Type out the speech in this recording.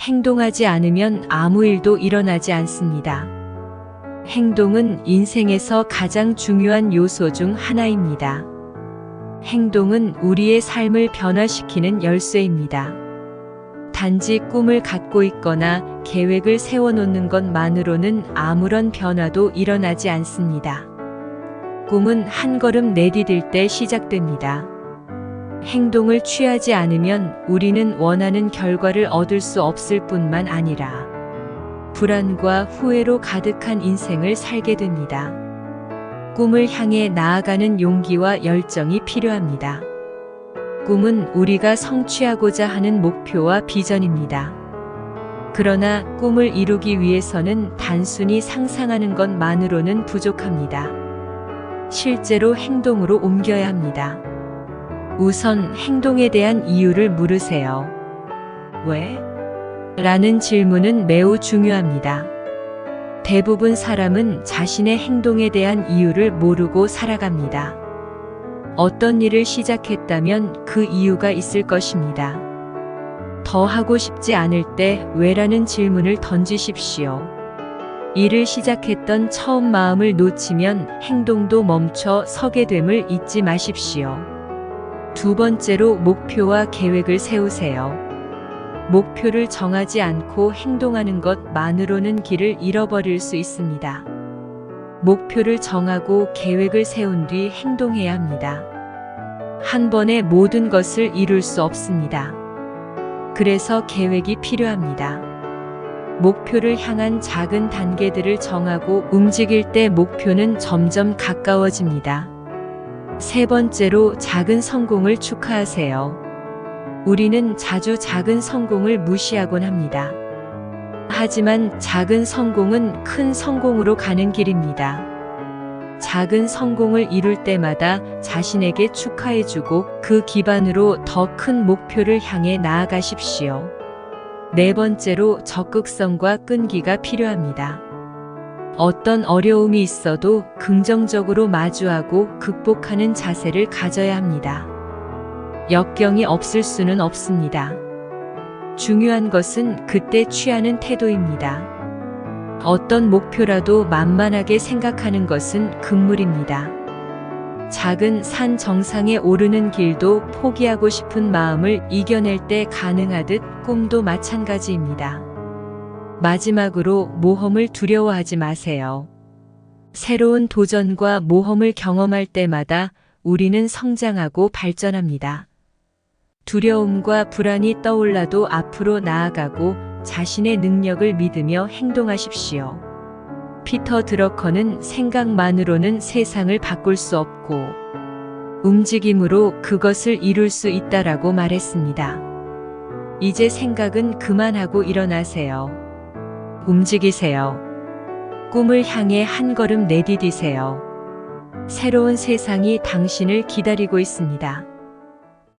행동하지 않으면 아무 일도 일어나지 않습니다. 행동은 인생에서 가장 중요한 요소 중 하나입니다. 행동은 우리의 삶을 변화시키는 열쇠입니다. 단지 꿈을 갖고 있거나 계획을 세워놓는 것만으로는 아무런 변화도 일어나지 않습니다. 꿈은 한 걸음 내디딜 때 시작됩니다. 행동을 취하지 않으면 우리는 원하는 결과를 얻을 수 없을 뿐만 아니라 불안과 후회로 가득한 인생을 살게 됩니다. 꿈을 향해 나아가는 용기와 열정이 필요합니다. 꿈은 우리가 성취하고자 하는 목표와 비전입니다. 그러나 꿈을 이루기 위해서는 단순히 상상하는 것만으로는 부족합니다. 실제로 행동으로 옮겨야 합니다. 우선 행동에 대한 이유를 물으세요. 왜? 라는 질문은 매우 중요합니다. 대부분 사람은 자신의 행동에 대한 이유를 모르고 살아갑니다. 어떤 일을 시작했다면 그 이유가 있을 것입니다. 더 하고 싶지 않을 때 왜라는 질문을 던지십시오. 일을 시작했던 처음 마음을 놓치면 행동도 멈춰 서게 됨을 잊지 마십시오. 두 번째로 목표와 계획을 세우세요. 목표를 정하지 않고 행동하는 것만으로는 길을 잃어버릴 수 있습니다. 목표를 정하고 계획을 세운 뒤 행동해야 합니다. 한 번에 모든 것을 이룰 수 없습니다. 그래서 계획이 필요합니다. 목표를 향한 작은 단계들을 정하고 움직일 때 목표는 점점 가까워집니다. 세 번째로 작은 성공을 축하하세요. 우리는 자주 작은 성공을 무시하곤 합니다. 하지만 작은 성공은 큰 성공으로 가는 길입니다. 작은 성공을 이룰 때마다 자신에게 축하해주고 그 기반으로 더 큰 목표를 향해 나아가십시오. 네 번째로 적극성과 끈기가 필요합니다. 어떤 어려움이 있어도 긍정적으로 마주하고 극복하는 자세를 가져야 합니다. 역경이 없을 수는 없습니다. 중요한 것은 그때 취하는 태도입니다. 어떤 목표라도 만만하게 생각하는 것은 금물입니다. 작은 산 정상에 오르는 길도 포기하고 싶은 마음을 이겨낼 때 가능하듯 꿈도 마찬가지입니다. 마지막으로 모험을 두려워하지 마세요. 새로운 도전과 모험을 경험할 때마다 우리는 성장하고 발전합니다. 두려움과 불안이 떠올라도 앞으로 나아가고 자신의 능력을 믿으며 행동하십시오. 피터 드러커는 생각만으로는 세상을 바꿀 수 없고 움직임으로 그것을 이룰 수 있다라고 말했습니다. 이제 생각은 그만하고 일어나세요. 움직이세요. 꿈을 향해 한 걸음 내디디세요. 새로운 세상이 당신을 기다리고 있습니다.